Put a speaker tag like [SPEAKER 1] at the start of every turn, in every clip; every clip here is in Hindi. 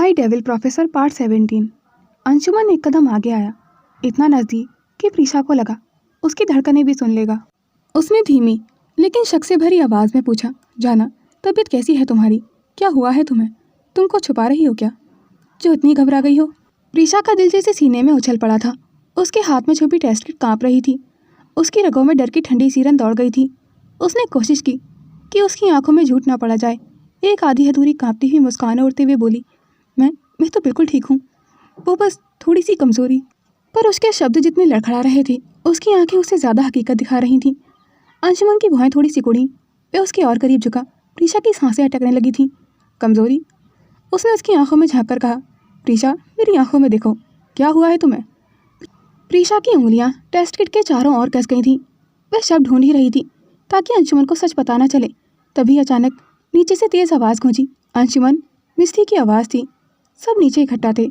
[SPEAKER 1] माई डेविल प्रोफेसर पार्ट 17। अंशुमन एक कदम आगे आया, इतना नज़दीक कि प्रीशा को लगा उसकी धड़कनें भी सुन लेगा। उसने धीमी लेकिन शक से भरी आवाज़ में पूछा, जाना तबीयत कैसी है तुम्हारी? क्या हुआ है तुम्हें? तुमको छुपा रही हो क्या, जो इतनी घबरा गई हो? प्रीशा का दिल जैसे सीने में उछल पड़ा था। उसके हाथ में छुपी टेस्ट किट काँप रही थी। उसकी रगों में डर की ठंडी सीरन दौड़ गई थी। उसने कोशिश की कि उसकी आंखों में झूठ ना पड़ा जाए। एक आधी अधूरी कांपती हुई मुस्कान ओढ़ते हुए बोली, मैं तो बिल्कुल ठीक हूँ, वो बस थोड़ी सी कमज़ोरी। पर उसके शब्द जितने लड़खड़ा रहे थे, उसकी आंखें उससे ज़्यादा हकीकत दिखा रही थीं। अंशुमन की भुआएं थोड़ी सिकुड़ी। वह उसके और करीब झुका। प्रीशा की सांसें अटकने लगी थीं। कमज़ोरी? उसने उसकी आंखों में झाँक कर कहा, प्रीशा मेरी आंखों में देखो, क्या हुआ है तुम्हें? प्रीशा की उंगलियां टेस्ट किट के चारों ओर कस गई थीं। वह शब्द ढूंढ ही रही थी ताकि अंशुमन को सच पता न चले। तभी अचानक नीचे से तेज़ आवाज़ गूंजी। अंशुमन, मिस्टी की आवाज़ थी। सब नीचे इकट्ठा थे।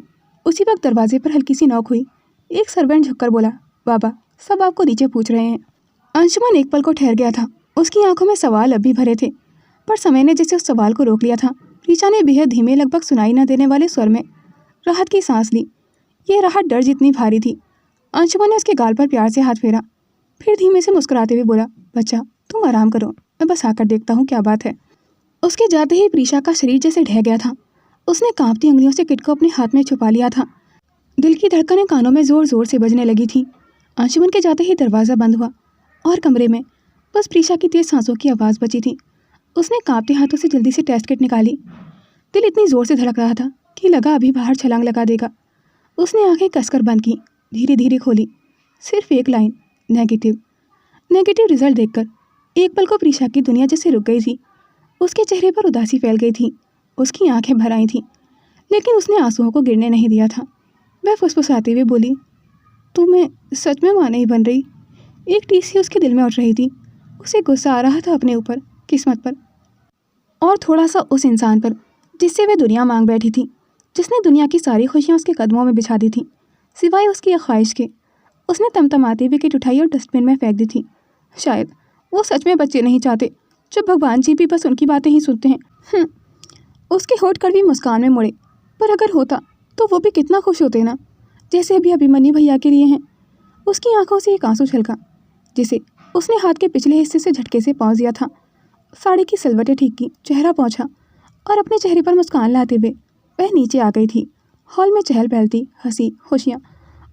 [SPEAKER 1] उसी वक्त दरवाजे पर हल्की सी नॉक हुई। एक सर्वेंट झुककर बोला, बाबा सब आपको नीचे पूछ रहे हैं। अंशुमन एक पल को ठहर गया था। उसकी आंखों में सवाल अब भी भरे थे, पर समय ने जैसे उस सवाल को रोक लिया था। प्रीशा ने बेहद धीमे, लगभग सुनाई न देने वाले स्वर में राहत की सांस ली। यह राहत डर जितनी भारी थी। अंशुमन ने उसके गाल पर प्यार से हाथ फेरा, फिर धीमे से मुस्कुराते हुए बोला, बच्चा तुम आराम करो, मैं बस आकर देखता हूँ क्या बात है। उसके जाते ही प्रीशा का शरीर जैसे ढह गया था। उसने कांपती उंगलियों से किट को अपने हाथ में छुपा लिया था। दिल की धड़कनें कानों में ज़ोर ज़ोर से बजने लगी थी। अंशुमन के जाते ही दरवाज़ा बंद हुआ और कमरे में बस प्रीशा की तेज़ सांसों की आवाज़ बची थी। उसने कांपते हाथों से जल्दी से टेस्ट किट निकाली। दिल इतनी ज़ोर से धड़क रहा था कि लगा अभी बाहर छलांग लगा देगा। उसने आंखें कसकर बंद की, धीरे धीरे खोली। सिर्फ एक लाइन, नेगेटिव। नेगेटिव रिजल्ट देखकर एक पल को प्रीशा की दुनिया जैसे रुक गई थी। उसके चेहरे पर उदासी फैल गई थी। उसकी आंखें भर आई थीं, लेकिन उसने आंसुओं को गिरने नहीं दिया था। वह फुसफुसाते हुए बोली, तुम्हें सच में मां नहीं बन रही? एक टीसी उसके दिल में उठ रही थी। उसे गुस्सा आ रहा था अपने ऊपर, किस्मत पर, और थोड़ा सा उस इंसान पर जिससे वह दुनिया मांग बैठी थी, जिसने दुनिया की सारी खुशियाँ उसके कदमों में बिछा दी थी, सिवाय उसकी एक ख्वाहिश के। उसने तमतमाते हुए किट उठाई और डस्टबिन में फेंक दी थी। शायद वो सच में बच्चे नहीं चाहते, जब भगवान जी भी बस उनकी बातें ही सुनते हैं। उसके होठ कड़वी मुस्कान में मुड़े। पर अगर होता तो वो भी कितना खुश होते ना, जैसे अभी अभिमन्यु भैया के लिए हैं। उसकी आंखों से एक आंसू छलका, जिसे उसने हाथ के पिछले हिस्से से झटके से पहुँच दिया था। साड़ी की सिलवटें ठीक की, चेहरा पहुँचा और अपने चेहरे पर मुस्कान लाते हुए वह नीचे आ गई थी। हॉल में चहल पहल थी, हंसी खुशियाँ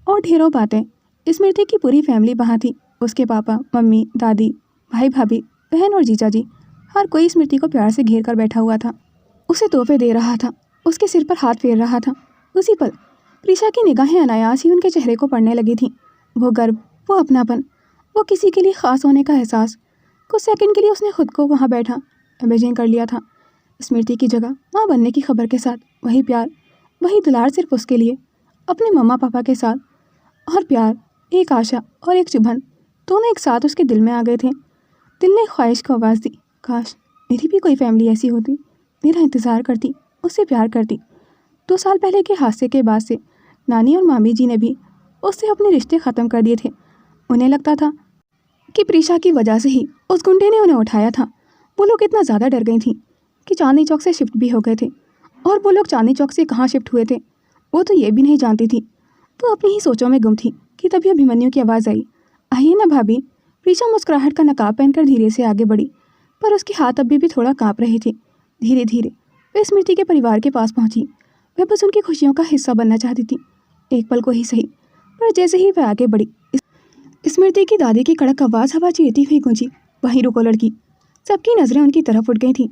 [SPEAKER 1] और ढेरों बातें। स्मृति की पूरी फैमिली वहाँ थी। उसके पापा, मम्मी, दादी, भाई भाभी, बहन और जीजा जी, हर कोई स्मृति को प्यार से घेर कर बैठा हुआ था। उसे तोहफे दे रहा था, उसके सिर पर हाथ फेर रहा था। उसी पल प्रीशा की निगाहें अनायास ही उनके चेहरे को पड़ने लगी थीं। वो गर्व, वो अपनापन, वो किसी के लिए ख़ास होने का एहसास। कुछ सेकंड के लिए उसने खुद को वहाँ बैठा इमेजिन कर लिया था, स्मृति की जगह माँ बनने की खबर के साथ। वही प्यार, वही दुलार सिर्फ उसके लिए, अपने मम्मा पापा के साथ। और प्यार, एक आशा और एक चुभन, दोनों एक साथ उसके दिल में आ गए थे। दिल ने ख्वाहिश को आवाज़ दी, काश मेरी भी कोई फैमिली ऐसी होती, मेरा इंतज़ार करती, उससे प्यार करती। 2 साल पहले के हादसे के बाद से नानी और मामी जी ने भी उससे अपने रिश्ते ख़त्म कर दिए थे। उन्हें लगता था कि प्रीशा की वजह से ही उस गुंडे ने उन्हें उठाया था। वो लोग इतना ज़्यादा डर गई थीं कि चांदनी चौक से शिफ्ट भी हो गए थे। और वो लोग चांदनी चौक से कहाँ शिफ्ट हुए थे वो तो ये भी नहीं जानती थी। वो अपनी ही सोचों में गुम थी कि तभी अभिमन्यु की आवाज़ आई, आइए ना भाभी। प्रीशा मुस्कुराहट का नकाब पहनकर धीरे से आगे बढ़ी, पर उसके हाथ अभी भी थोड़ा काँप रहे थे। धीरे धीरे वह स्मृति के परिवार के पास पहुंची। वह बस उनकी खुशियों का हिस्सा बनना चाहती थी, एक पल को ही सही। पर जैसे ही वह आगे बढ़ी, स्मृति की दादी की कड़क आवाज़ हवा चीरती हुई गूंजी, वहीं रुको लड़की। सबकी नज़रें उनकी तरफ उठ गई थीं।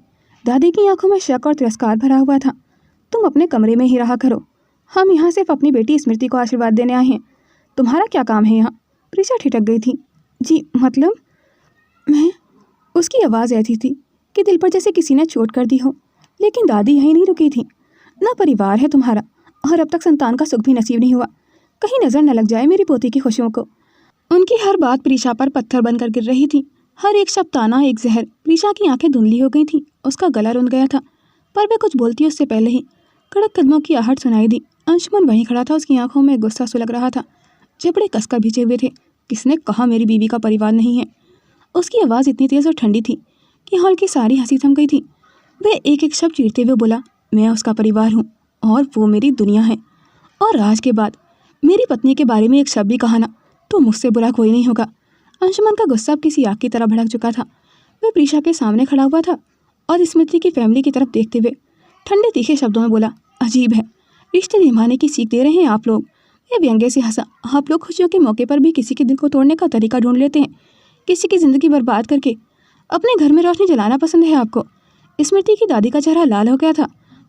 [SPEAKER 1] दादी की आंखों में शक और तिरस्कार भरा हुआ था। तुम अपने कमरे में ही रहा करो, हम यहाँ सिर्फ अपनी बेटी स्मृति को आशीर्वाद देने आए हैं। तुम्हारा क्या काम है यहाँ? प्रीशा ठिठक गई थी। जी मतलब मैं। उसकी आवाज़ ऐसी थी कि दिल पर जैसे किसी ने चोट कर दी हो। लेकिन दादी यहीं नहीं रुकी थी। ना परिवार है तुम्हारा, और अब तक संतान का सुख भी नसीब नहीं हुआ। कहीं नज़र न लग जाए मेरी पोती की खुशियों को। उनकी हर बात प्रीशा पर पत्थर बनकर गिर रही थी। हर एक शब्द ताना, एक जहर। प्रीशा की आंखें धुंधली हो गई थीं। उसका गला रुंध गया था, पर वह कुछ बोलती उससे पहले ही कड़क कदमों की आहट सुनाई दी। अंशुमन वहीं खड़ा था। उसकी आंखों में गुस्सा सुलग रहा था, जबड़े कसकर भिजे हुए थे। किसने कहा मेरी बीवी का परिवार नहीं है? उसकी आवाज़ इतनी तेज़ और ठंडी थी कि हॉल की सारी हंसी थम गई थी। वह एक एक शब्द चीरते हुए बोला, मैं उसका परिवार हूँ और वो मेरी दुनिया है। और आज के बाद मेरी पत्नी के बारे में एक शब्द भी कहा ना तो मुझसे बुरा कोई नहीं होगा। अंशुमन का गुस्सा अब किसी आग की तरह भड़क चुका था। वह प्रीशा के सामने खड़ा हुआ था और स्मृति की फैमिली की तरफ देखते हुए ठंडे तीखे शब्दों में बोला, अजीब है, रिश्ते निभाने की सीख दे रहे हैं आप लोग। वह व्यंग्य से हंसा। आप लोग खुशियों के मौके पर भी किसी के दिल को तोड़ने का तरीका ढूंढ लेते हैं, किसी की ज़िंदगी बर्बाद करके अपने घर में रोशनी जलाना पसंद है आपको। स्मृति की दादी का चेहरा लाल हो गया था,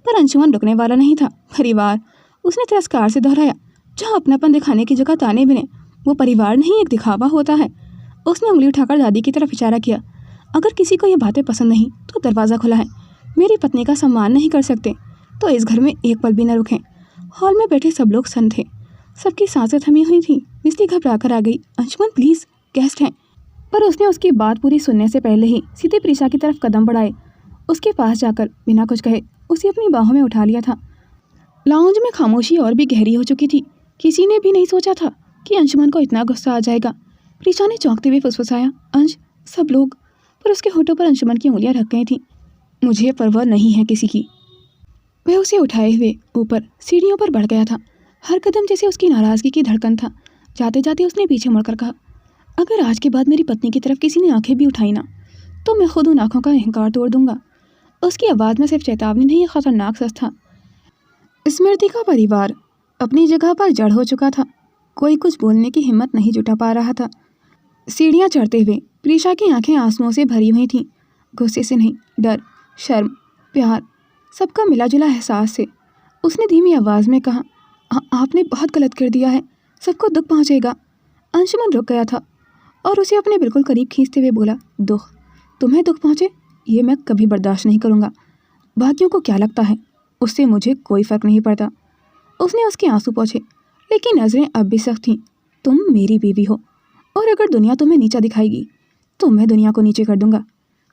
[SPEAKER 1] पर अंशुमन रुकने वाला नहीं था। परिवार, उसने तिरस्कार से दोहराया। जहाँ अपनापन दिखाने की जगह ताने बिने, वो परिवार नहीं एक दिखावा होता है। उसने उंगली उठाकर दादी की तरफ इशारा किया। अगर किसी को ये बातें पसंद नहीं तो दरवाज़ा खुला है। मेरी पत्नी का सम्मान नहीं कर सकते तो इस घर में एक पल भी न रुकें। हॉल में बैठे सब लोग सन्न थे, सबकी सांसें थमी हुई थी। मिस्टी घबरा कर आ गई। अंशुमन प्लीज़, गेस्ट हैं। पर उसने उसकी बात पूरी सुनने से पहले ही सीधे प्रीशा की तरफ कदम बढ़ाए। उसके पास जाकर बिना कुछ कहे उसे अपनी बाहों में उठा लिया था। लाउंज में खामोशी और भी गहरी हो चुकी थी। किसी ने भी नहीं सोचा था कि अंशुमन को इतना गुस्सा आ जाएगा। प्रीशा ने चौंकते हुए फुसफुसाया, अंश, सब लोग। पर उसके होठों पर अंशुमन की उंगलियां रख गई थीं। मुझे परवाह नहीं है किसी की। वह उसे उठाए हुए ऊपर सीढ़ियों पर बढ़ गया था। हर कदम जैसे उसकी नाराज़गी की धड़कन था। जाते जाते उसने पीछे मुड़कर कहा, अगर आज के बाद मेरी पत्नी की तरफ किसी ने आंखें भी उठाई ना तो मैं खुद उन आँखों का अहंकार तोड़ दूंगा। उसकी आवाज़ में सिर्फ चेतावनी नहीं, खतरनाक सच था। स्मृति का परिवार अपनी जगह पर जड़ हो चुका था। कोई कुछ बोलने की हिम्मत नहीं जुटा पा रहा था। सीढ़ियाँ चढ़ते हुए प्रीशा की आंखें आंसुओं से भरी हुई थीं। गुस्से से नहीं, डर, शर्म, प्यार, सबका मिला जुला एहसास से। उसने धीमी आवाज़ में कहा, आपने बहुत गलत कर दिया है, सबको दुख पहुँचेगा। अंशुमन रुक गया था और उसे अपने बिल्कुल करीब खींचते हुए बोला, दुख? तुम्हें दुख पहुँचे? ये मैं कभी बर्दाश्त नहीं करूँगा। बाकियों को क्या लगता है, उससे मुझे कोई फ़र्क नहीं पड़ता। उसने उसके आंसू पोंछे, लेकिन नज़रें अब भी सख्त थीं। तुम मेरी बीवी हो और अगर दुनिया तुम्हें नीचा दिखाएगी तो मैं दुनिया को नीचे कर दूंगा।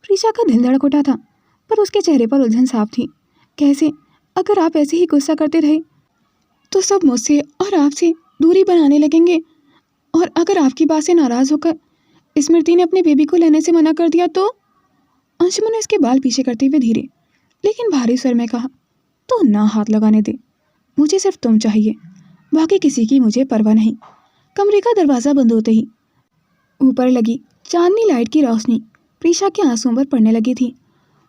[SPEAKER 1] प्रीशा का दिल धड़क उठा था, पर उसके चेहरे पर उलझन साफ थी। कैसे? अगर आप ऐसे ही गुस्सा करते रहे तो सब मुझसे और आपसे दूरी बनाने लगेंगे। और अगर आपकी बात से नाराज़ होकर स्मृति ने अपने बेबी को लेने से मना कर दिया तो? अंशुमन ने इसके बाल पीछे करते हुए धीरे लेकिन भारी स्वर में कहा, तो ना हाथ लगाने दे। मुझे सिर्फ तुम चाहिए, बाकी किसी की मुझे परवाह नहीं। कमरे का दरवाज़ा बंद होते ही ऊपर लगी चांदनी लाइट की रोशनी प्रीशा के आंसुओं पर पड़ने लगी थी।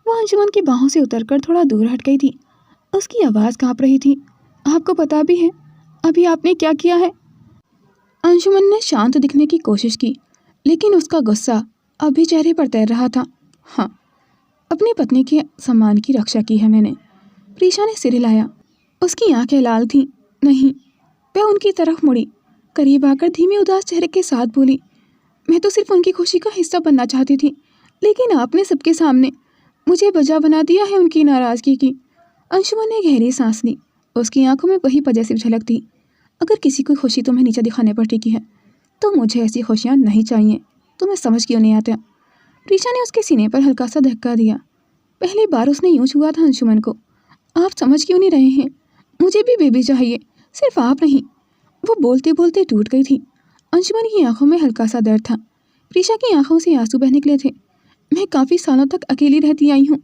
[SPEAKER 1] वो अंशुमन की बाहों से उतरकर थोड़ा दूर हट गई थी। उसकी आवाज़ कांप रही थी। आपको पता भी है अभी आपने क्या किया है? अंशुमन ने शांत दिखने की कोशिश की, लेकिन उसका गुस्सा अभी चेहरे पर तैर रहा था। हाँ, अपनी पत्नी के सम्मान की रक्षा की है मैंने। प्रीशा ने सिर हिलाया। उसकी आंखें लाल थीं। नहीं, वह उनकी तरफ मुड़ी, करीब आकर धीमे उदास चेहरे के साथ बोली, मैं तो सिर्फ उनकी खुशी का हिस्सा बनना चाहती थी, लेकिन आपने सबके सामने मुझे वजह बना दिया है उनकी नाराज़गी की। अंशुमन ने गहरी सांस ली। उसकी आंखों में वही पजेसिव झलक थी। अगर किसी की खुशी तुम्हें नीचे दिखाने पर टिकी है तो मुझे ऐसी खुशियाँ नहीं चाहिए। तुम्हें समझ क्यों नहीं आता? प्रीशा ने उसके सीने पर हल्का सा धक्का दिया। पहली बार उसने यूँ छुआ था अंशुमन को। आप समझ क्यों नहीं रहे हैं? मुझे भी बेबी चाहिए, सिर्फ आप नहीं। वो बोलते बोलते टूट गई थी। अंशुमन की आंखों में हल्का सा दर्द था। प्रीशा की आंखों से आंसू बह निकले थे। मैं काफ़ी सालों तक अकेली रहती आई हूँ,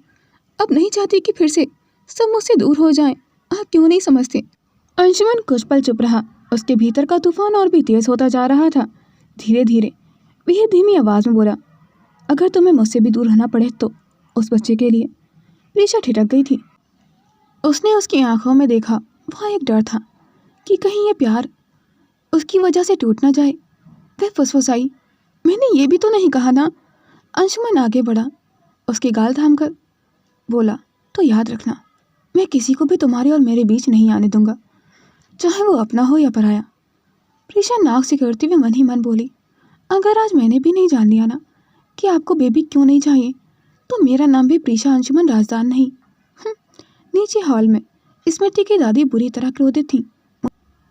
[SPEAKER 1] अब नहीं चाहती कि फिर से सब मुझसे दूर हो जाएं। आप क्यों नहीं समझते? अंशुमन कुछ पल चुप रहा। उसके भीतर का तूफान और भी तेज होता जा रहा था। धीरे धीरे वह धीमी आवाज़ में बोला, अगर तुम्हें मुझसे भी दूर रहना पड़े तो उस बच्चे के लिए। प्रीशा ठिठक गई थी। उसने उसकी आंखों में देखा। वहाँ एक डर था कि कहीं ये प्यार उसकी वजह से टूट ना जाए। वह फुसफुसाई, मैंने ये भी तो नहीं कहा ना। अंशुमन आगे बढ़ा, उसके गाल थामकर बोला, तो याद रखना, मैं किसी को भी तुम्हारे और मेरे बीच नहीं आने दूंगा, चाहे वो अपना हो या पराया। प्रीशा नाक सिकुड़ते हुए मन ही मन बोली, अगर आज मैंने भी नहीं जान लिया ना कि आपको बेबी क्यों नहीं चाहिए तो मेरा नाम भी प्रीशा अंशुमन राजदान नहीं। नीचे हॉल में स्मृति की दादी बुरी तरह क्रोधित थी।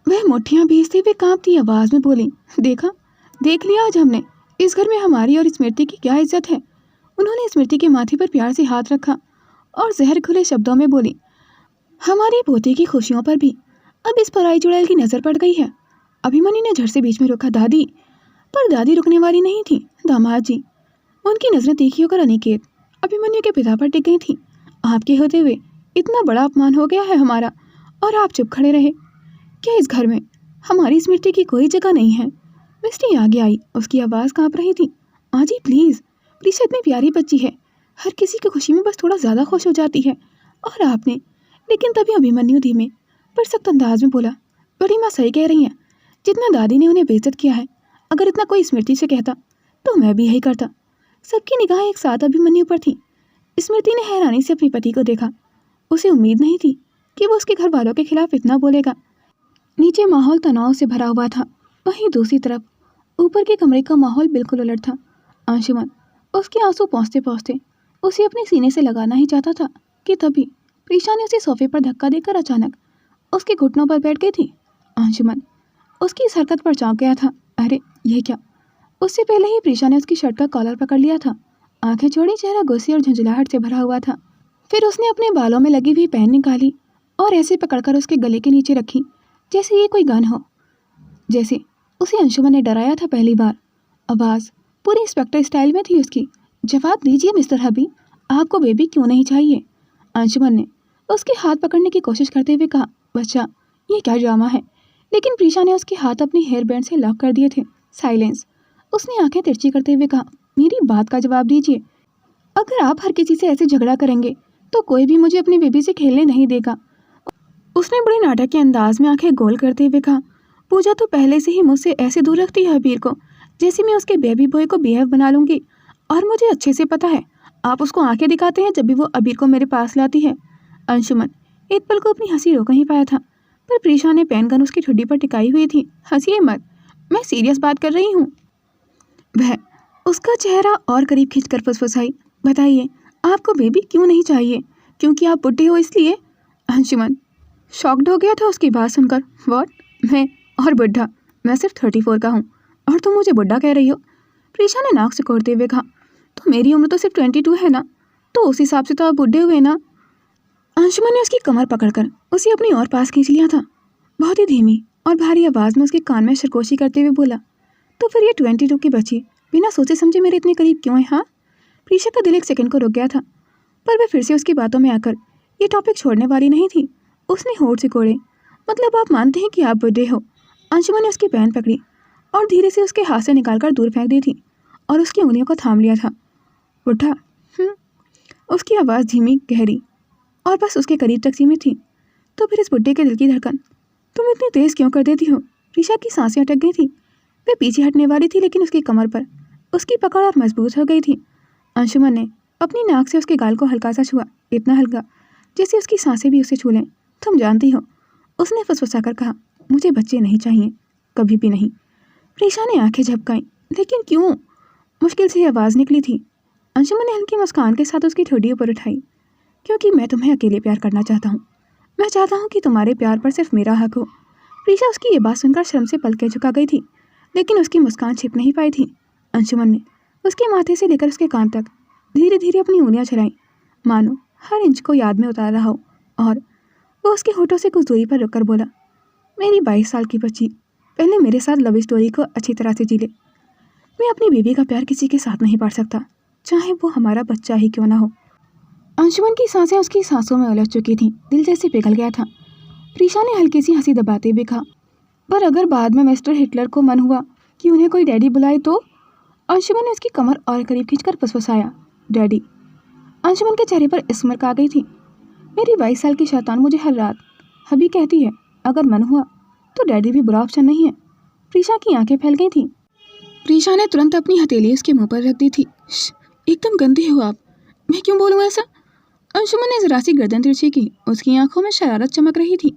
[SPEAKER 1] वह मुट्ठियाँ भीजते हुए कांपती आवाज़ में बोली, देखा, देख लिया आज हमने इस घर में हमारी और स्मृति की क्या इज्जत है। उन्होंने स्मृति के माथे पर प्यार से हाथ रखा और जहर खुले शब्दों में बोली, हमारी पोती की खुशियों पर भी अब इस पराई चुड़ैल की नज़र पड़ गई है। अभिमन्यु ने झट से बीच में रोका, दादी। पर दादी रुकने वाली नहीं थी, दामाद जी। उनकी नज़रें तीखी होकर अनिकेत अभिमन्यु के पिता पर टिक गई थी। आपके होते हुए इतना बड़ा अपमान हो गया है हमारा और आप चुप खड़े रहे। क्या इस घर में हमारी स्मृति की कोई जगह नहीं है? मिस्टी आगे आई, उसकी आवाज़ कांप रही थी। आजी प्लीज़, प्रीशा इतनी प्यारी बच्ची है, हर किसी की खुशी में बस थोड़ा ज़्यादा खुश हो जाती है। और आपने। लेकिन तभी अभिमन्यु धीमे पर सख्त अंदाज में बोला, बड़ी माँ सही कह रही हैं, जितना दादी ने उन्हें बेइज्जत किया है, अगर इतना कोई स्मृति से कहता तो मैं भी यही करता। सबकी निगाहें एक साथ अभिमन्यु पर थी। स्मृति ने हैरानी से अपने पति को देखा। उसे उम्मीद नहीं थी कि वो उसके घर वालों के खिलाफ इतना बोलेगा। नीचे माहौल तनाव से भरा हुआ था, वहीं दूसरी तरफ ऊपर के कमरे का माहौल बिल्कुल उलट था। अंशुमन उसके आंसू पहुँचते पहुँचते उसे अपने सीने से लगाना ही चाहता था कि तभी प्रीशा ने उसे सोफे पर धक्का देकर अचानक उसके घुटनों पर बैठ गई थी। अंशुमन उसकी इस हरकत पर चौंक गया था। अरे ये क्या? उससे पहले ही प्रीशा ने उसकी शर्ट का कॉलर पकड़ लिया था। आंखें छोड़ी, चेहरा गुस्से और झुंझलाहट से भरा हुआ था। फिर उसने अपने बालों में लगी हुई पेन निकाली और ऐसे पकड़कर उसके गले के नीचे रखी जैसे ये कोई गन हो, जैसे उसे अंशुमन ने डराया था पहली बार। आवाज़ पूरी इंस्पेक्टर स्टाइल में थी उसकी। जवाब दीजिए मिस्टर हबी, आपको बेबी क्यों नहीं चाहिए? अंशुमन ने उसके हाथ पकड़ने की कोशिश करते हुए कहा, बच्चा ये क्या ड्रामा है? लेकिन प्रीशा ने उसके हाथ अपनी हेयर बैंड से लॉक कर दिए थे। साइलेंस। उसने आंखें तिरछी करते हुए कहा, मेरी बात का जवाब दीजिए। अगर आप हर किसी से ऐसे झगड़ा करेंगे तो कोई भी मुझे अपनी बेबी से खेलने नहीं देगा। उसने बड़े नाटक के अंदाज में आंखें गोल करते हुए कहा, पूजा तो पहले से ही मुझसे ऐसे दूर रखती है अबीर को जैसे मैं उसके बेबी बॉय को बीएफ बना लूँगी। और मुझे अच्छे से पता है आप उसको आंखें दिखाते हैं जब भी वो अबीर को मेरे पास लाती है। अंशुमन एक पल को अपनी हंसी रोक नहीं पाया था, पर प्रीशा ने पेन गन उसकी ठुड्डी पर टिकाई हुई थी। हंसिए मत, मैं सीरियस बात कर रही हूँ। वह उसका चेहरा और करीब खींचकर फुसफुसाई, बताइए आपको बेबी क्यों नहीं चाहिए? क्योंकि आप बुढ़े हो इसलिए? अंशुमन शॉक्ड हो गया था उसकी बात सुनकर। व्हाट? मैं और बुढ़ा? मैं सिर्फ 34 का हूँ और तुम मुझे बुढ़ा कह रही हो? प्रीशा ने नाक सिकोड़ते हुए कहा, तो मेरी उम्र तो सिर्फ 22 है ना, तो उस हिसाब से तो आप बुढ़े हुए ना। अंशुमन ने उसकी कमर पकड़कर उसे अपनी और पास खींच लिया था। बहुत ही धीमी और भारी आवाज़ में उसके कान में सरगोशी करते हुए बोला, तो फिर ये 22 की बच्ची बिना सोचे समझे मेरे इतने करीब क्यों है? हाँ? प्रीशा का दिल एक सेकंड को रुक गया था, पर वह फिर से उसकी बातों में आकर ये टॉपिक छोड़ने वाली नहीं थी। उसने होठ सिकोड़े, मतलब आप मानते हैं कि आप बुढ़े हो? अंशुमन ने उसकी पैन पकड़ी और धीरे से उसके हाथ से निकालकर दूर फेंक दी थी और उसकी उंगलियों को थाम लिया था। बुढ़ा? उसकी आवाज़ धीमी, गहरी और बस उसके करीब तक सीमित थी। तो फिर इस बुढ़े के दिल की धड़कन तुम इतनी तेज़ क्यों कर देती हो? प्रीशा की सांसें अटक गई थी। वह पीछे हटने वाली थी, लेकिन उसकी कमर पर उसकी पकड़ और मजबूत हो गई थी। अंशुमन ने अपनी नाक से उसके गाल को हल्का सा छुआ, इतना हल्का जैसे उसकी सांसें भी उसे छू लें। तुम जानती हो, उसने फुसफुसा कर कहा, मुझे बच्चे नहीं चाहिए, कभी भी नहीं। प्रीशा ने आंखें झपकाई, लेकिन क्यों? मुश्किल से आवाज़ निकली थी। अंशुमन ने हल्की मुस्कान के साथ उसकी ठोड़ी ऊपर उठाई, क्योंकि मैं तुम्हें अकेले प्यार करना चाहता हूँ। मैं चाहता हूँ कि तुम्हारे प्यार पर सिर्फ मेरा हक हो। प्रीशा उसकी ये बात सुनकर शर्म से पलकें झुका गई थी, लेकिन उसकी मुस्कान छिप नहीं पाई थी। अंशुमन ने उसके माथे से लेकर उसके कान तक धीरे धीरे अपनी उंगलियां चलाईं, मानो हर इंच को याद में उतार रहा हो, और वो उसके होठों से कुछ दूरी पर रुककर बोला, मेरी 22 साल की बच्ची पहले मेरे साथ लव स्टोरी को अच्छी तरह से जी ले। मैं अपनी बीवी का प्यार किसी के साथ नहीं बांट सकता, चाहे वो हमारा बच्चा ही क्यों ना हो। अंशुमन की सांसें उसकी सांसों में उलझ चुकी थीं, दिल जैसे पिघल गया था। प्रीशा ने हल्की सी हंसी दबाते हुए कहा, पर अगर बाद में मिस्टर हिटलर को मन हुआ कि उन्हें कोई डैडी बुलाए तो? अंशुमन ने उसकी कमर और करीब खींचकर फुसफुसाया, डैडी। अंशुमन के चेहरे पर स्मृक आ गई थी। मेरी 22 साल की शैतान मुझे हर रात हबी कहती है, अगर मन हुआ तो डैडी भी बुरा ऑप्शन नहीं है। प्रीशा की आंखें फैल गई थीं। प्रीशा ने तुरंत अपनी हथेली उसके मुंह पर रख दी थी। एकदम गंदे हो आप, मैं क्यों बोलूँ ऐसा? अंशुमन ने जरा सी गर्दन तिरछी की, उसकी आंखों में शरारत चमक रही थी।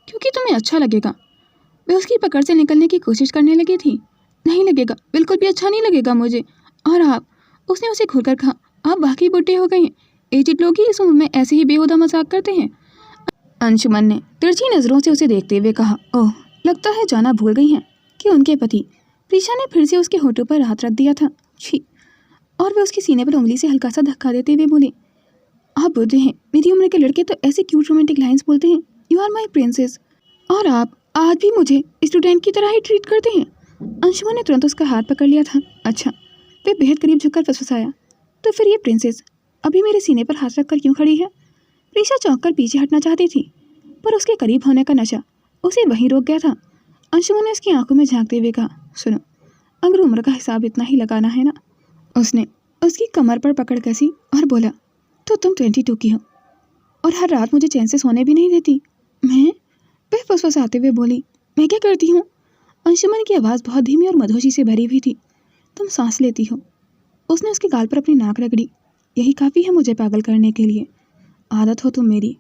[SPEAKER 1] क्योंकि तुम्हें अच्छा लगेगा। वह उसकी पकड़ से निकलने की कोशिश करने लगी थी। नहीं लगेगा, बिल्कुल भी अच्छा नहीं लगेगा मुझे। और आप? उसने उसे घूरकर कहा, आप वाकई बुढ़े हो गए हैं। एजिड लोग ही इस उम्र में ऐसे ही बेहुदा मजाक करते हैं। अंशुमन ने तिरछी नज़रों से उसे देखते हुए कहा, ओह, लगता है जाना भूल गई हैं कि उनके पति। प्रीशा ने फिर से उसके होठों पर हाथ रख दिया था। छी। और वह उसके सीने पर उंगली से हल्का सा धक्का देते हुए बोली, आप बुढ़े हैं, मेरी उम्र के लड़के तो ऐसे क्यूट रोमांटिक लाइंस बोलते हैं, यू आर माई प्रिंसेस, और आप आज भी मुझे स्टूडेंट की तरह ही ट्रीट करते हैं। अंशुमन ने तुरंत उसका हाथ पकड़ लिया था। अच्छा। वे बेहद करीब झुककर फुसफुसाया, तो फिर ये प्रिंसेस अभी मेरे सीने पर हाथ रखकर क्यों खड़ी है? प्रीशा चौंक कर पीछे हटना चाहती थी, पर उसके करीब होने का नशा उसे वहीं रोक गया था। अंशुमन ने उसकी आंखों में झांकते हुए कहा, सुनो, अगर उम्र का हिसाब इतना ही लगाना है ना। उसने उसकी कमर पर पकड़ कसी और बोला, तो तुम 22 की हो और हर रात मुझे चैन से सोने भी नहीं देती। मैं वह फुसफुसाते हुए बोली, मैं क्या करती हूँ? अंशुमन की आवाज़ बहुत धीमी और मधोशी से भरी हुई थी। तुम सांस लेती हो। उसने उसके गाल पर अपनी नाक रगड़ी। यही काफ़ी है मुझे पागल करने के लिए। आदत हो तुम मेरी।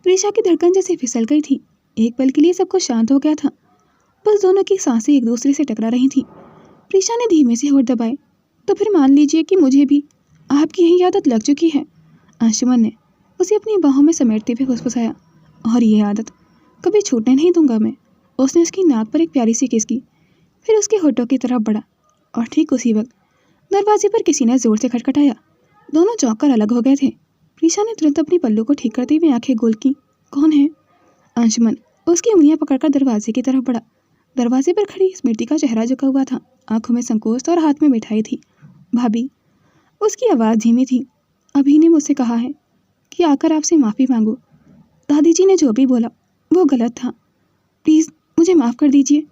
[SPEAKER 1] प्रीशा की धड़कन जैसे फिसल गई थी। एक पल के लिए सब कुछ शांत हो गया था। बस दोनों की सांसें एक दूसरे से टकरा रही थीं। प्रीशा ने धीमे से होठ दबाए, तो फिर मान लीजिए कि मुझे भी आपकी यही आदत लग चुकी है। अंशुमन ने उसे अपनी बाहों में समेटते हुए फुसफुसाया, और ये आदत कभी छूटने नहीं दूंगा मैं। उसने उसकी नाक पर एक प्यारी सी किस की, फिर उसके होठों की तरफ बढ़ा, और ठीक उसी वक्त दरवाजे पर किसी ने जोर से खटखटाया। दोनों चौंक कर अलग हो गए थे। प्रीशा ने तुरंत अपनी पल्लू को ठीक करते हुए आंखें गोल की। कौन है? अंशुमन उसकी उंगलियां पकड़कर दरवाजे की तरफ बढ़ा। दरवाजे पर खड़ी स्मृति का चेहरा झुका हुआ था। आंखों में संकोच और हाथ में मिठाई थी। भाभी, उसकी आवाज़ धीमी थी, अभी ने मुझसे कहा है कि आकर आपसे माफ़ी मांगो। दादी जी ने जो भी बोला वो गलत था। प्लीज़ मुझे माफ़ कर दीजिए।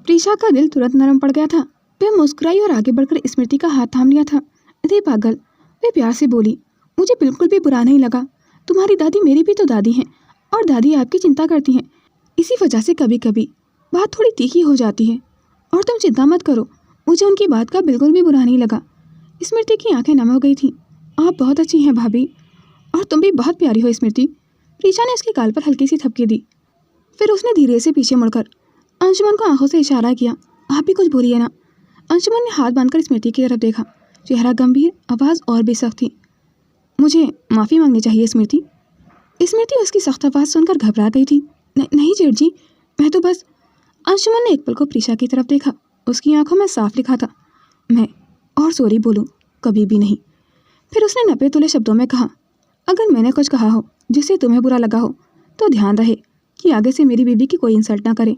[SPEAKER 1] प्रीशा का दिल तुरंत नरम पड़ गया था। वह मुस्कुराई और आगे बढ़कर स्मृति का हाथ थाम लिया था। अरे पागल, वे प्यार से बोली, मुझे बिल्कुल भी बुरा नहीं लगा। तुम्हारी दादी मेरी भी तो दादी हैं, और दादी आपकी चिंता करती हैं। इसी वजह से कभी कभी बात थोड़ी तीखी हो जाती है। और तुम चिंता मत करो, मुझे उनकी बात का बिल्कुल भी बुरा नहीं लगा। स्मृति की आंखें नम हो गई थीं। आप बहुत अच्छी हैं भाभी, और तुम भी बहुत प्यारी हो स्मृति। प्रीशा ने उसके गाल पर हल्की सी थपकी दी। फिर उसने धीरे से पीछे मुड़कर अंशुमन को आंखों से इशारा किया, आप भी कुछ बोलिए ना। अंशुमन ने हाथ बांधकर स्मृति की तरफ देखा। चेहरा गंभीर, आवाज़ और भी सख्त थी। मुझे माफ़ी मांगनी चाहिए स्मृति। स्मृति उसकी सख्त आवाज़ सुनकर घबरा गई थी। नहीं जेठ जी, मैं तो बस। अंशुमन ने एक पल को प्रीशा की तरफ देखा। उसकी आंखों में साफ लिखा था, मैं और सॉरी बोलूं कभी भी नहीं। फिर उसने नपे तुले शब्दों में कहा, अगर मैंने कुछ कहा हो जिससे तुम्हें बुरा लगा हो तो ध्यान रहे कि आगे से मेरी बीवी की कोई इंसल्ट ना करे,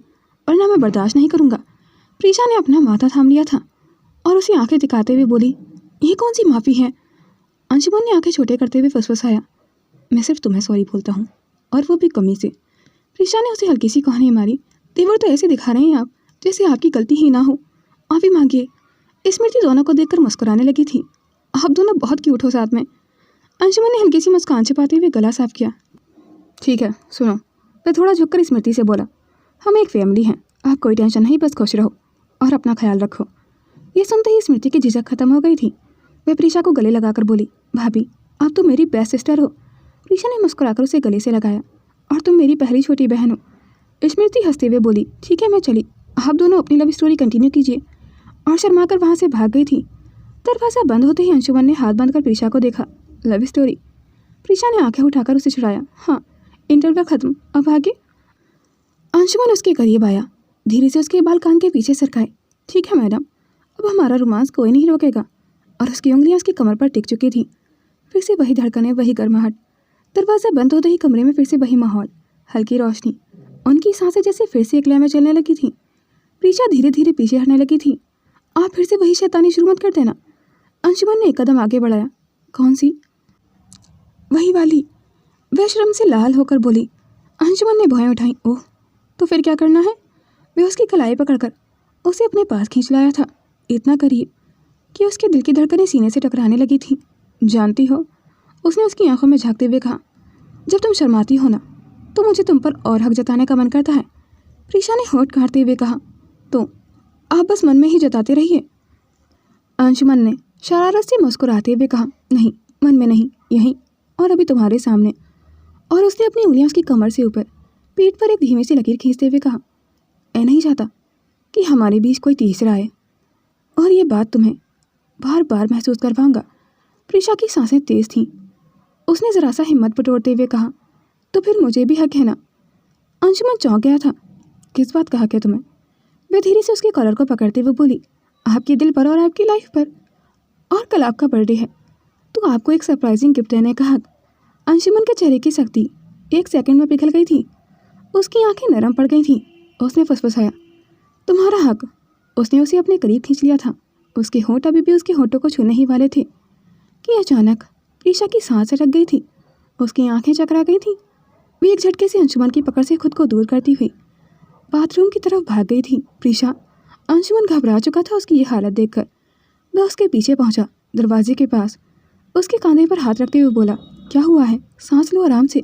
[SPEAKER 1] वरना मैं बर्दाश्त नहीं करूँगा। प्रीशा ने अपना माथा थाम लिया था और उसे आंखें दिखाते हुए बोली, ये कौन सी माफ़ी है? अंशुमन ने आंखें छोटे करते हुए फुसफुसाया, मैं सिर्फ तुम्हें सॉरी बोलता हूँ, और वो भी कमी से। प्रीशा ने उसे हल्की सी कहानी मारी। तेवर तो ऐसे दिखा रहे हैं आप जैसे आपकी गलती ही ना हो। माफ़ी मांगिए। स्मृति दोनों को देखकर मुस्कुराने लगी थी। आप दोनों बहुत क्यूट हो साथ में। अंशुमन ने हल्की सी मुस्कान छिपाते हुए गला साफ किया। ठीक है सुनो, वह थोड़ा झुककर स्मृति से बोला, हम एक फैमिली हैं, आप कोई टेंशन नहीं, बस खुश रहो और अपना ख्याल रखो। ये सुनते ही स्मृति की झिझक खत्म हो गई थी। वह प्रीशा को गले लगाकर बोली, भाभी आप तो मेरी बेस्ट सिस्टर हो। प्रीशा ने मुस्कुराकर उसे गले से लगाया, और तुम मेरी पहली छोटी बहन हो। स्मृति हंसते हुए बोली, ठीक है मैं चली, आप दोनों अपनी लव स्टोरी कंटिन्यू कीजिए, और शर्माकर वहाँ से भाग गई थी। दरवाज़ा बंद होते ही अंशुमन ने हाथ बांधकर प्रीशा को देखा। Love story? प्रीशा ने आंखें उठाकर उसे छुड़ाया। हाँ, इंटरव्यू खत्म, अब आगे। अंशुमन उसके करीब आया, धीरे से उसके बाल कान के पीछे सरकाए। ठीक है मैडम, अब हमारा रोमांस कोई नहीं रोकेगा। और उसकी उंगलियां उसकी कमर पर टिक चुकी थीं। फिर से वही धड़कनें, वही गर्माहट। दरवाज़ा बंद होते ही कमरे में फिर से वही माहौल, हल्की रोशनी। उनकी सांसें जैसे फिर से एक लय में चलने लगी थीं। प्रीशा धीरे धीरे पीछे हटने लगी थी। आप फिर से वही शैतानी शुरू मत कर देना। अंशुमन ने एक कदम आगे बढ़ाया। कौन सी? वही वाली। वह शर्म से लाल होकर बोली। अंशुमन ने भौहें उठाई। ओह, तो फिर क्या करना है? वह उसकी कलाई पकड़कर उसे अपने पास खींच लाया था, इतना करीब कि उसके दिल की धड़कनें सीने से टकराने लगी थीं। जानती हो, उसने उसकी आंखों में झांकते हुए कहा, जब तुम शर्माती हो ना तो मुझे तुम पर और हक जताने का मन करता है। प्रीशा ने होठ काटते हुए कहा, तो आप बस मन में ही जताते रहिए। अंशुमन ने शरारत से मुस्कुराते हुए कहा, नहीं, मन में नहीं, यहीं और अभी तुम्हारे सामने। और उसने अपनी उंगलियां उसकी कमर से ऊपर पीठ पर एक धीमी सी लकीर खींचते हुए कहा, मैं नहीं चाहता कि हमारे बीच कोई तीसरा आए, और ये बात तुम्हें बार बार महसूस करवाऊंगा। प्रीशा की सांसें तेज थीं। उसने ज़रा सा हिम्मत बटोरते हुए कहा, तो फिर मुझे भी हक है ना? अंशुमन चौंक गया था। किस बात का हक है तुम्हें? वह धीरे से उसके कॉलर को पकड़ते हुए बोली, आपके दिल पर और आपकी लाइफ पर, और कल आपका बर्थडे है तो आपको एक सरप्राइजिंग गिफ्ट देने का हक। अंशुमन के चेहरे की सख्ती एक सेकंड में पिघल गई थी। उसकी आंखें नरम पड़ गई थीं। उसने फुसफुसाया, तुम्हारा हक। उसने उसे अपने करीब खींच लिया था। उसके होंठ अभी भी उसके होठों को छूने ही वाले थे कि अचानक प्रीशा की सांस अटक गई थी। उसकी आंखें चकरा गई थीं। वे एक झटके से अंशुमन की पकड़ से खुद को दूर करती हुई बाथरूम की तरफ भाग गई थी। प्रीशा, अंशुमन घबरा चुका था उसकी ये हालत देखकर। वह उसके पीछे पहुंचा, दरवाजे के पास उसके कंधे पर हाथ रखते हुए बोला, क्या हुआ है? सांस लो आराम से।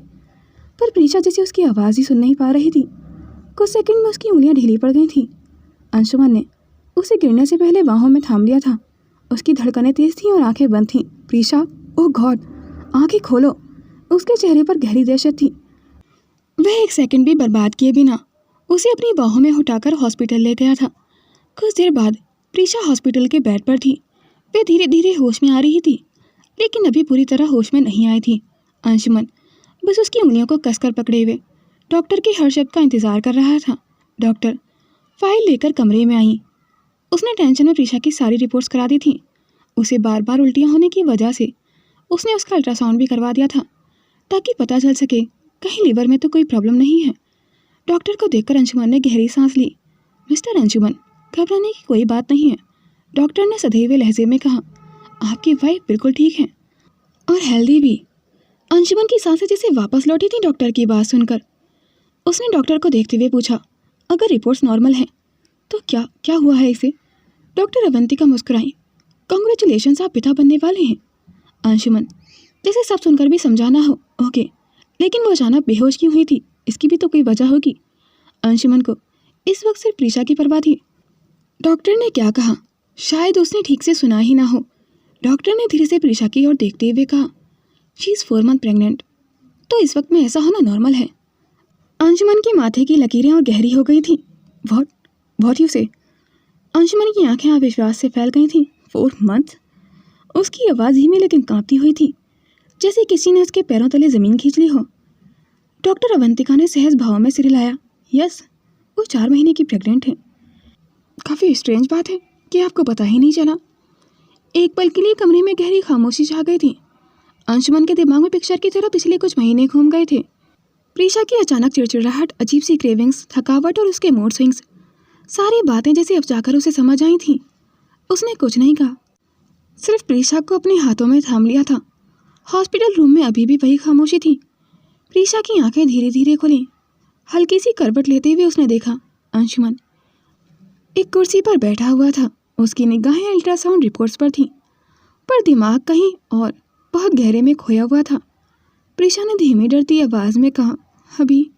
[SPEAKER 1] पर प्रीशा जैसे उसकी आवाज़ ही सुन नहीं पा रही थी। कुछ सेकंड में उसकी उंगलियां ढीली पड़ गई थीं। अंशुमन ने उसे गिरने से पहले बाहों में थाम लिया था। उसकी धड़कनें तेज थीं और आंखें बंद थीं। प्रीशा, ओह गॉड, आंखें खोलो। उसके चेहरे पर गहरी दहशत थी। वह एक सेकंड भी बर्बाद किए बिना उसे अपनी बाहों में उठाकर हॉस्पिटल ले गया था। कुछ देर बाद प्रीशा हॉस्पिटल के बेड पर थी। वे धीरे धीरे होश में आ रही थी, लेकिन अभी पूरी तरह होश में नहीं आई थी। अंशुमन बस उसकी उंगलियों को कसकर पकड़े हुए डॉक्टर के हर शब्द का इंतजार कर रहा था। डॉक्टर फाइल लेकर कमरे में आई। उसने टेंशन में प्रीशा की सारी रिपोर्ट्स करा दी थी। उसे बार बार उल्टियाँ होने की वजह से उसने उसका अल्ट्रासाउंड भी करवा दिया था, ताकि पता चल सके कहीं लीवर में तो कोई प्रॉब्लम नहीं है। डॉक्टर को देखकर अंशुमन ने गहरी सांस ली। मिस्टर अंशुमन, घबराने की कोई बात नहीं है, डॉक्टर ने सधे हुए लहजे में कहा। आपकी वाइफ बिल्कुल ठीक है और हेल्दी भी। अंशुमन की सांसें जैसे वापस लौटी थी डॉक्टर की बात सुनकर। उसने डॉक्टर को देखते हुए पूछा, अगर रिपोर्ट्स नॉर्मल हैं तो क्या क्या हुआ है इसे? डॉक्टर अवंतिका मुस्कुराई। कांग्रेचुलेशंस, आप पिता बनने वाले हैं। अंशुमन जैसे सब सुनकर भी समझाना हो, ओके, लेकिन वो अचानक बेहोश क्यों हुई थी? इसकी भी तो कोई वजह होगी। अंशुमन को इस वक्त सिर्फ प्रीशा की परवाह थी। डॉक्टर ने क्या कहा शायद उसने ठीक से सुना ही ना हो। डॉक्टर ने धीरे से प्रीशा की ओर देखते हुए कहा, शी इज़ 4 मंथ प्रेग्नेंट, तो इस वक्त में ऐसा होना नॉर्मल है। अंशुमन के माथे की लकीरें और गहरी हो गई थी। व्हाट यू से? अंशुमन की आंखें अविश्वास से फैल गई थीं। 4 मंथ? उसकी आवाज़ धीमी लेकिन कांपती हुई थी, जैसे किसी ने उसके पैरों तले ज़मीन खींच ली हो। डॉक्टर अवंतिका ने सहज भाव में सिर हिलाया। यस, वो 4 महीने की प्रेग्नेंट है। काफ़ी स्ट्रेंज बात है कि आपको पता ही नहीं चला। एक पल के लिए कमरे में गहरी खामोशी छा गई थी। अंशुमन के दिमाग में पिक्चर की तरह पिछले कुछ महीने घूम गए थे। प्रीशा की अचानक चिड़चिड़ाहट, अजीब सी क्रेविंग्स, थकावट और उसके मूड स्विंग्स, सारी बातें जैसे अब जाकर उसे समझ आई थीं। उसने कुछ नहीं कहा, सिर्फ प्रीशा को अपने हाथों में थाम लिया था। हॉस्पिटल रूम में अभी भी वही खामोशी थी। प्रीशा की आंखें धीरे धीरे खुलीं। हल्की सी करवट लेते हुए उसने देखा, अंशुमन एक कुर्सी पर बैठा हुआ था। उसकी निगाहें अल्ट्रासाउंड रिपोर्ट्स पर थीं, पर दिमाग कहीं और बहुत गहरे में खोया हुआ था। प्रीशा ने धीमी डरती आवाज़ में कहा, अभी,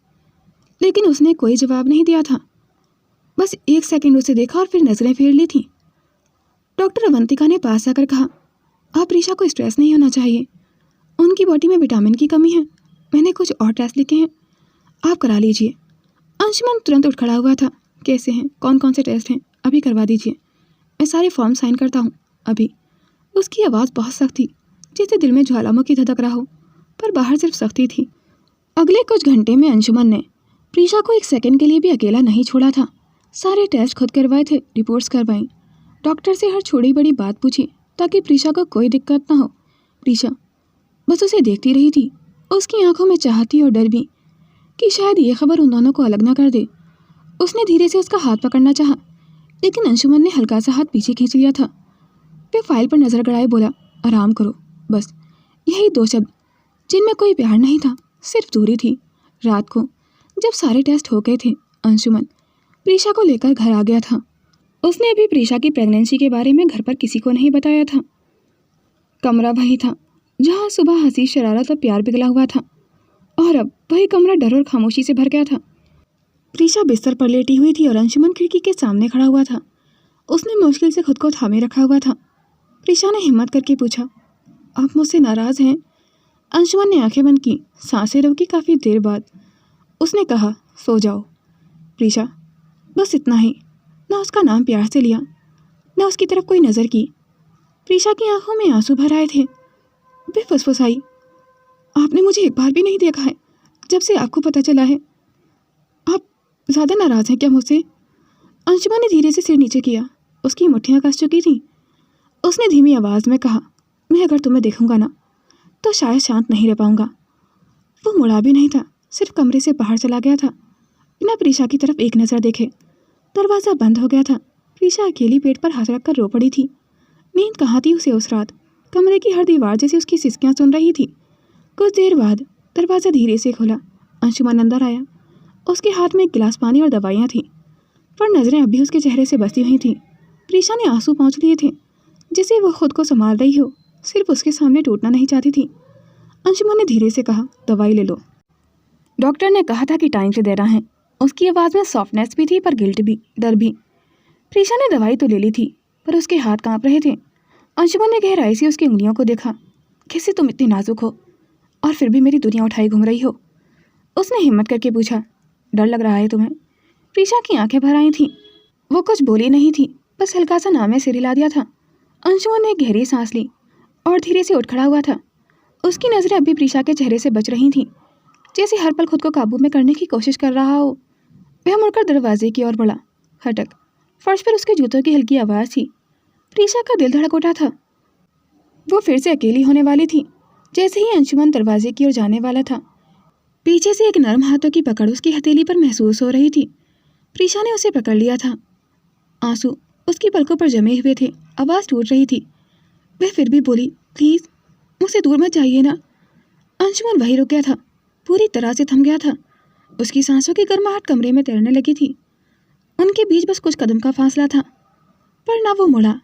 [SPEAKER 1] लेकिन उसने कोई जवाब नहीं दिया था। बस एक सेकंड उसे देखा और फिर नजरें फेर ली थी। डॉक्टर अवंतिका ने पास आकर कहा, आप प्रीशा को स्ट्रेस नहीं होना चाहिए, उनकी बॉडी में विटामिन की कमी है। मैंने कुछ और टेस्ट लिखे हैं, आप करा लीजिए। अंशुमन तुरंत उठ खड़ा हुआ था। कैसे हैं? कौन कौन से टेस्ट हैं? अभी करवा दीजिए, मैं सारे फॉर्म साइन करता हूँ अभी। उसकी आवाज़ बहुत सख्त थी, जैसे दिल में ज्वालामुखी धधक रहा हो, पर बाहर सिर्फ सख्ती थी। अगले कुछ घंटे में अंशुमन ने प्रीशा को एक सेकंड के लिए भी अकेला नहीं छोड़ा था। सारे टेस्ट खुद करवाए थे, रिपोर्ट्स करवाई, डॉक्टर से हर छोटी बड़ी बात पूछी ताकि प्रीशा को कोई दिक्कत ना हो। प्रीशा बस उसे देखती रही थी, उसकी आंखों में चाहती और डर भी कि शायद ये खबर उन दोनों को अलग ना कर दे। उसने धीरे से उसका हाथ पकड़ना चाहा, लेकिन अंशुमन ने हल्का सा हाथ पीछे खींच लिया था। वे फाइल पर नजर गड़ाए बोला, आराम करो, बस यही 2 शब्द जिनमें कोई प्यार नहीं था, सिर्फ दूरी थी। रात को जब सारे टेस्ट हो गए थे, अंशुमन प्रीशा को लेकर घर आ गया था। उसने अभी प्रीशा की प्रेगनेंसी के बारे में घर पर किसी को नहीं बताया था। कमरा वही था जहाँ सुबह हंसी, शरारत और प्यार पिघला हुआ था, और अब वही कमरा डर और खामोशी से भर गया था। प्रीशा बिस्तर पर लेटी हुई थी और अंशुमन खिड़की के सामने खड़ा हुआ था। उसने मुश्किल से खुद को थामे रखा हुआ था। प्रीशा ने हिम्मत करके पूछा, आप मुझसे नाराज़ हैं? अंशुमन ने आंखें बंद की, सांसें रोकी। काफ़ी देर बाद उसने कहा, सो जाओ। प्रीशा बस इतना ही। ना उसका नाम प्यार से लिया, ना उसकी तरफ कोई नज़र की। प्रीशा की आंखों में आंसू भर आए थे। वे फुसफुसाई, आपने मुझे एक बार भी नहीं देखा है जब से आपको पता चला है। आप ज़्यादा नाराज़ हैं क्या मुझसे? अंशुमन ने धीरे से सिर नीचे किया। उसकी मुट्ठियाँ कस चुकी थीं। उसने धीमी आवाज़ में कहा, मैं अगर तुम्हें देखूंगा ना तो शायद शांत नहीं रह पाऊंगा। वो मुड़ा भी नहीं था, सिर्फ कमरे से बाहर चला गया था, बिना प्रीशा की तरफ एक नज़र देखे। दरवाज़ा बंद हो गया था। प्रीशा अकेली पेट पर हाथ रखकर रो पड़ी थी। नींद कहाँ थी उसे उस रात? कमरे की हर दीवार जैसे उसकी सिसकियाँ सुन रही थी। कुछ देर बाद दरवाज़ा धीरे से खुला। अंशुमन अंदर आया। उसके हाथ में एक गिलास पानी और दवाइयाँ थीं, पर नज़रें अभी उसके चेहरे से बसी हुई थीं। प्रीशा ने आंसू पोंछ लिए थे, जिसे वो खुद को संभाल रही हो, सिर्फ उसके सामने टूटना नहीं चाहती थी। अंशुमन ने धीरे से कहा, दवाई ले लो। डॉक्टर ने कहा था कि टाइम से देना है। उसकी आवाज़ में सॉफ्टनेस भी थी, पर गिल्ट भी, डर भी। प्रीशा ने दवाई तो ले ली थी, पर उसके हाथ कांप रहे थे। अंशुमन ने गहराई से उसकी उंगलियों को देखा। कैसे तुम इतनी नाजुक हो और फिर भी मेरी दुनिया उठाई घूम रही हो? उसने हिम्मत करके पूछा। डर लग रहा है तुम्हें? प्रीशा की आंखें भर आई थीं। वो कुछ बोली नहीं थी, बस हल्का सा नाम में सिर हिला दिया था। अंशुमन ने गहरी सांस ली और धीरे से उठ खड़ा हुआ था। उसकी नज़रें अभी प्रीशा के चेहरे से बच रही थीं, जैसे हर पल खुद को काबू में करने की कोशिश कर रहा हो। वह मुड़कर दरवाजे की ओर बढ़ा। खटक। फर्श पर उसके जूतों की हल्की आवाज़ थी। प्रीशा का दिल धड़क उठा था। वो फिर से अकेली होने वाली थी। जैसे ही अंशुमन दरवाजे की ओर जाने वाला था, पीछे से एक नरम हाथों की पकड़ उसकी हथेली पर महसूस हो रही थी। प्रीशा ने उसे पकड़ लिया था। आंसू उसकी पलकों पर जमे हुए थे, आवाज़ टूट रही थी। वह फिर भी बोली, प्लीज़ मुझसे दूर मत जाइए ना। अंशुमन वहीं रुक गया था, पूरी तरह से थम गया था। उसकी सांसों की गर्माहट कमरे में तैरने लगी थी। उनके बीच बस कुछ कदम का फासला था, पर ना वो मुड़ा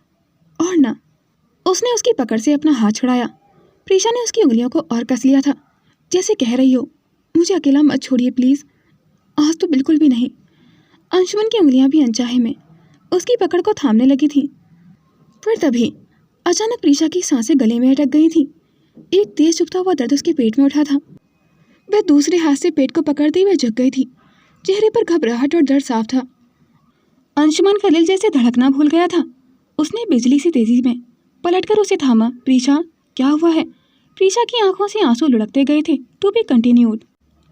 [SPEAKER 1] और ना उसने उसकी पकड़ से अपना हाथ छुड़ाया। प्रीशा ने उसकी उंगलियों को और कस लिया था, जैसे कह रही हो, मुझे अकेला मत छोड़िए प्लीज़। आज तो बिल्कुल भी नहीं। अंशुमन की उंगलियां भी अनचाहे में उसकी पकड़ को थामने लगी थी, पर तभी अचानक प्रीशा की सांसें गले में अटक गई थी। एक तेज चुभता हुआ दर्द उसके पेट में उठा था। वह दूसरे हाथ से पेट को पकड़ते हुए झुक गई थी। चेहरे पर घबराहट और दर्द साफ था। अंशुमन का दिल जैसे धड़कना भूल गया था। उसने बिजली सी तेजी में पलटकर उसे थामा। प्रीशा, क्या हुआ है? प्रीशा की आंखों से आंसू लुढ़कते गए थे। To be continued.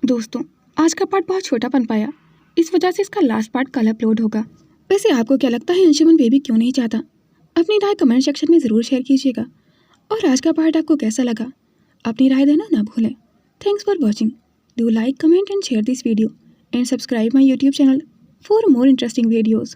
[SPEAKER 1] दोस्तों, आज का पार्ट बहुत छोटा बन पाया, इस वजह से इसका लास्ट पार्ट कल अपलोड होगा। वैसे आपको क्या लगता है अंशुमन बेबी क्यों नहीं चाहता? अपनी राय कमेंट सेक्शन में ज़रूर शेयर कीजिएगा। और आज का पार्ट आपको कैसा लगा, अपनी राय देना ना भूलें। Thanks for watching. Do like, comment and share this video and subscribe my YouTube channel for more interesting videos.